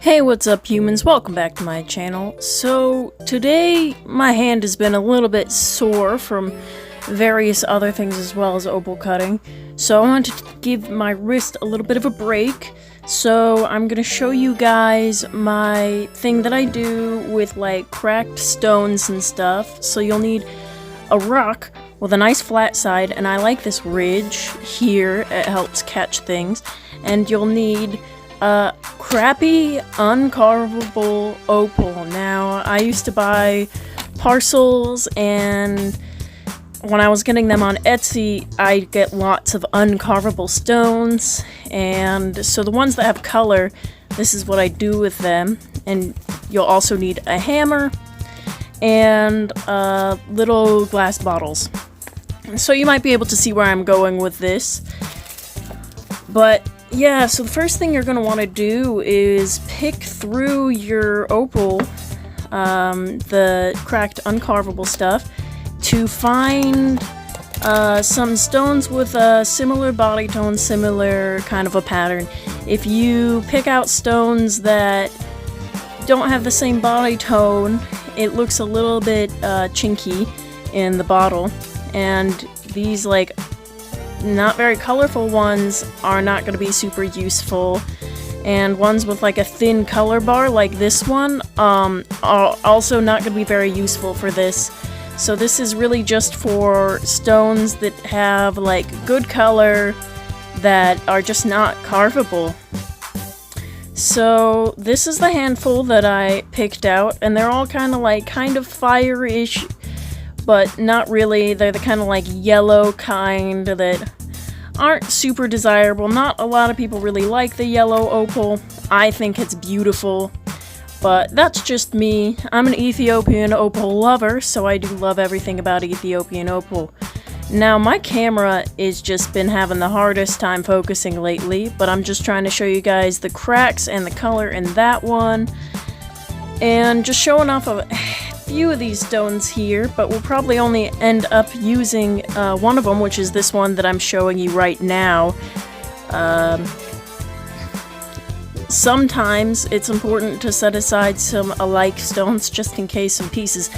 Hey, what's up humans? Welcome back to my channel. So today my hand has been a little bit sore from various other things as well as opal cutting. So I wanted to give my wrist a little bit of a break. So I'm gonna show you guys my thing that I do with like cracked stones and stuff. So you'll need a rock with a nice flat side, and I like this ridge here, it helps catch things. And you'll need crappy un-carvable opal. Now, I used to buy parcels, and when I was getting them on Etsy, I'd get lots of un-carvable stones, and so the ones that have color, this is what I do with them. And you'll also need a hammer and little glass bottles. So you might be able to see where I'm going with this. But yeah, so the first thing you're going to want to do is pick through your opal, the cracked uncarvable stuff, to find some stones with a similar body tone, similar kind of a pattern. If you pick out stones that don't have the same body tone, it looks a little bit chinky in the bottle, and these like not very colorful ones are not going to be super useful, and ones with like a thin color bar like this one are also not going to be very useful for this. So this is really just for stones that have like good color that are just not carvable. So this is the handful that I picked out, and they're all kind of fire-ish, but not really. They're the kind of like yellow kind that aren't super desirable. Not a lot of people really like the yellow opal. I think it's beautiful, but that's just me. I'm an Ethiopian opal lover, so I do love everything about Ethiopian opal. Now, my camera has just been having the hardest time focusing lately, but I'm just trying to show you guys the cracks and the color in that one, and just showing off a few of these stones here, but we'll probably only end up using one of them, which is this one that I'm showing you right now. Sometimes it's important to set aside some alike stones just in case some pieces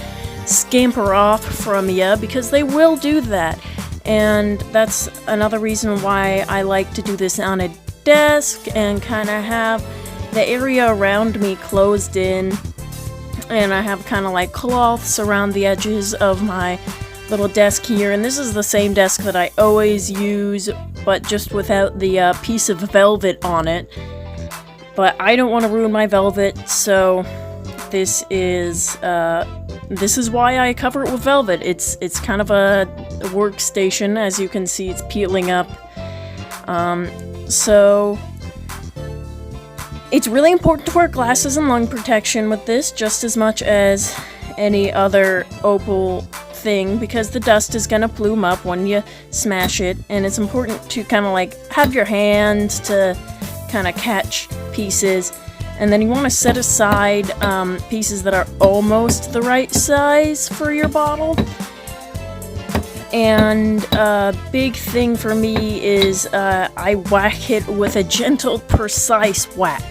scamper off from you, because they will do that. And that's another reason why I like to do this on a desk and kind of have the area around me closed in. And I have kind of like cloths around the edges of my little desk here. And this is the same desk that I always use, but just without the piece of velvet on it. But I don't want to ruin my velvet, so this is why I cover it with velvet. It's kind of a workstation. As you can see, it's peeling up. So it's really important to wear glasses and lung protection with this, just as much as any other opal thing, because the dust is going to plume up when you smash it, and it's important to kind of like have your hands to kind of catch pieces. And then you want to set aside pieces that are almost the right size for your bottle. And a big thing for me is I whack it with a gentle, precise whack.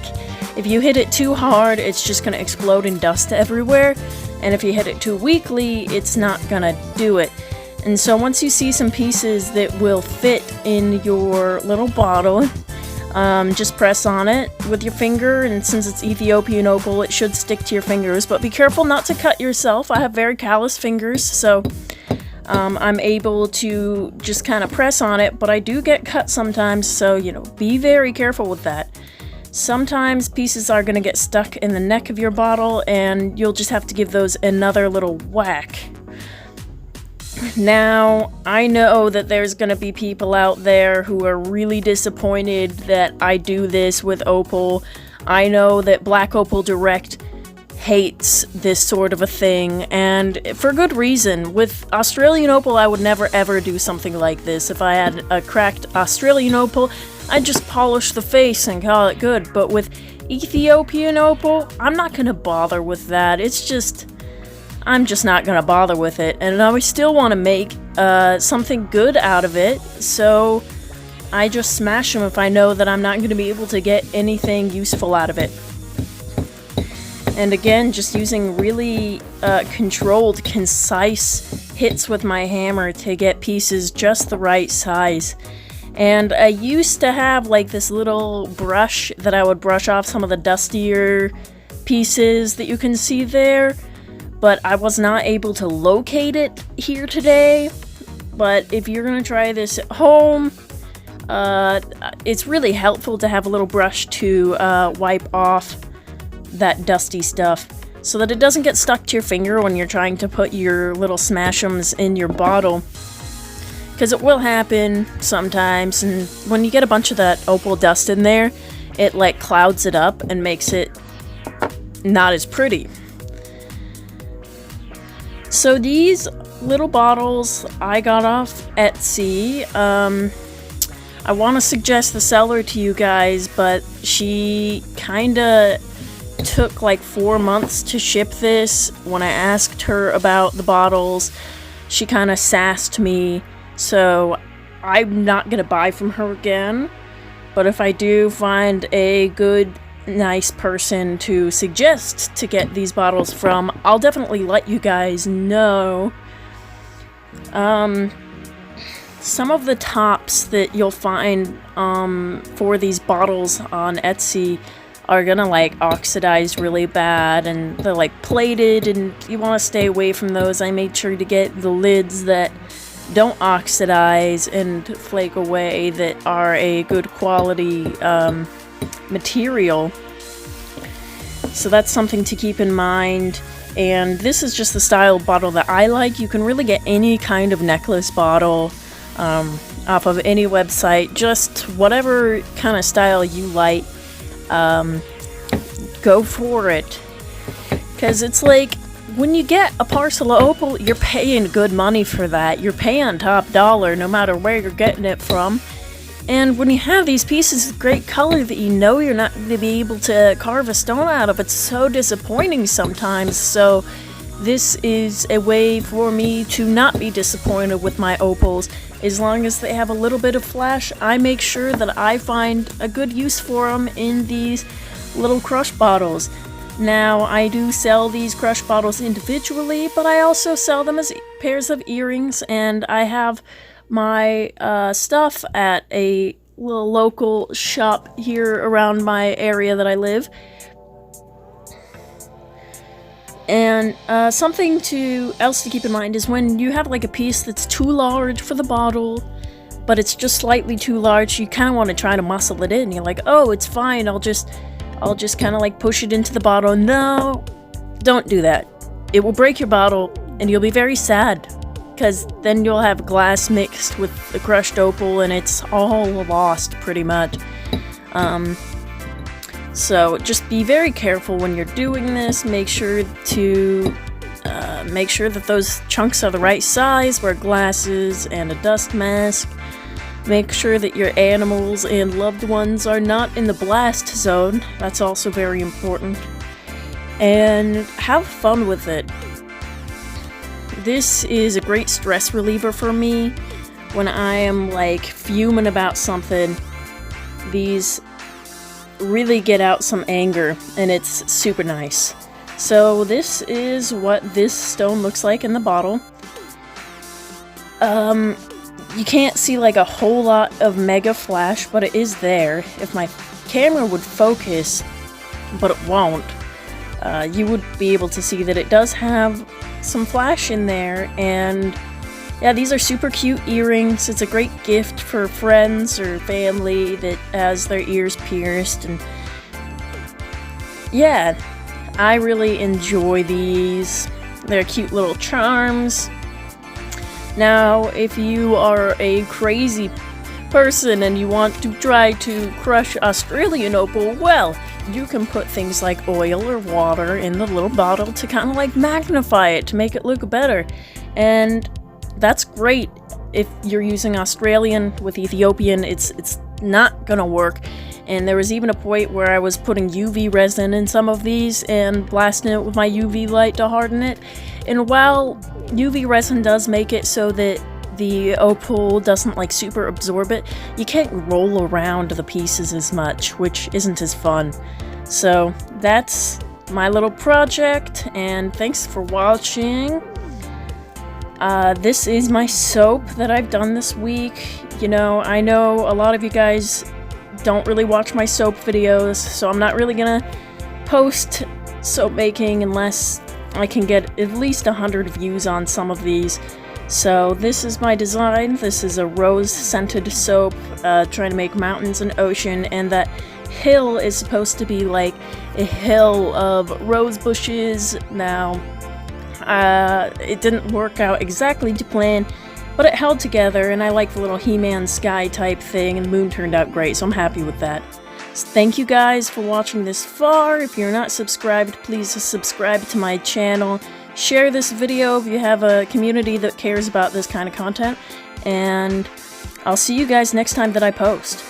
If you hit it too hard, it's just going to explode in dust everywhere. And if you hit it too weakly, it's not going to do it. And so once you see some pieces that will fit in your little bottle, just press on it with your finger, and since it's Ethiopian opal, it should stick to your fingers, but be careful not to cut yourself. I have very callous fingers, so I'm able to just kind of press on it, but I do get cut sometimes, so, you know, be very careful with that. Sometimes pieces are going to get stuck in the neck of your bottle, and you'll just have to give those another little whack. Now, I know that there's going to be people out there who are really disappointed that I do this with opal. I know that Black Opal Direct hates this sort of a thing, and for good reason. With Australian opal, I would never ever do something like this. If I had a cracked Australian opal, I'd just polish the face and call it good. But with Ethiopian opal, I'm not going to bother with that. I'm just not going to bother with it, and I still want to make something good out of it, so I just smash them if I know that I'm not going to be able to get anything useful out of it. And again, just using really controlled, concise hits with my hammer to get pieces just the right size. And I used to have like this little brush that I would brush off some of the dustier pieces that you can see there, but I was not able to locate it here today. But if you're gonna try this at home, it's really helpful to have a little brush to wipe off that dusty stuff so that it doesn't get stuck to your finger when you're trying to put your little smash-ums in your bottle, because it will happen sometimes, and when you get a bunch of that opal dust in there, it like clouds it up and makes it not as pretty. So these little bottles I got off Etsy. I want to suggest the seller to you guys, but she kinda took like 4 months to ship this. When I asked her about the bottles, she kind of sassed me, so I'm not gonna buy from her again. But if I do find a good, nice person to suggest to get these bottles from, I'll definitely let you guys know. Some of the tops that you'll find for these bottles on Etsy are gonna like oxidize really bad, and they're like plated, and you want to stay away from those. I made sure to get the lids that don't oxidize and flake away, that are a good quality material. So that's something to keep in mind. And this is just the style bottle that I like. You can really get any kind of necklace bottle off of any website, just whatever kind of style you like. Go for it, because it's like when you get a parcel of opal, you're paying good money for that. You're paying top dollar no matter where you're getting it from. And when you have these pieces of great color that you know you're not going to be able to carve a stone out of, it's so disappointing sometimes. So this is a way for me to not be disappointed with my opals. As long as they have a little bit of flash, I make sure that I find a good use for them in these little crush bottles. Now, I do sell these crush bottles individually, but I also sell them as pairs of earrings, and I have my stuff at a little local shop here around my area that I live. And something else to keep in mind is when you have like a piece that's too large for the bottle, but it's just slightly too large, you kind of want to try to muscle it in. You're like, oh, it's fine, I'll just kind of like push it into the bottle. No, don't do that. It will break your bottle, and you'll be very sad, because then you'll have glass mixed with the crushed opal, and it's all lost pretty much. So just be very careful when you're doing this. Make sure that those chunks are the right size, wear glasses and a dust mask. Make sure that your animals and loved ones are not in the blast zone. That's also very important. And have fun with it. This is a great stress reliever for me. When I am like fuming about something, these really get out some anger, and it's super nice. So this is what this stone looks like in the bottle. You can't see like a whole lot of mega flash, but it is there. If my camera would focus, but it won't, you would be able to see that it does have some flash in there. And yeah, these are super cute earrings. It's a great gift for friends or family that has their ears pierced. And yeah, I really enjoy these. They're cute little charms. Now, if you are a crazy person and you want to try to crush Australian opal, well, you can put things like oil or water in the little bottle to kind of like magnify it to make it look better. And that's great. If you're using Australian with Ethiopian, it's not gonna work. And there was even a point where I was putting UV resin in some of these and blasting it with my UV light to harden it. And while UV resin does make it so that the opal doesn't like super absorb it, you can't roll around the pieces as much, which isn't as fun. So that's my little project, and thanks for watching. This is my soap that I've done this week. You know, I know a lot of you guys don't really watch my soap videos, so I'm not really gonna post soap making unless I can get at least 100 views on some of these. So this is my design. This is a rose-scented soap, trying to make mountains and ocean, and that hill is supposed to be like a hill of rose bushes. Now, it didn't work out exactly to plan, but it held together, and I like the little He-Man sky type thing, and the moon turned out great, so I'm happy with that. So thank you guys for watching this far. If you're not subscribed, please subscribe to my channel. Share this video if you have a community that cares about this kind of content, and I'll see you guys next time that I post.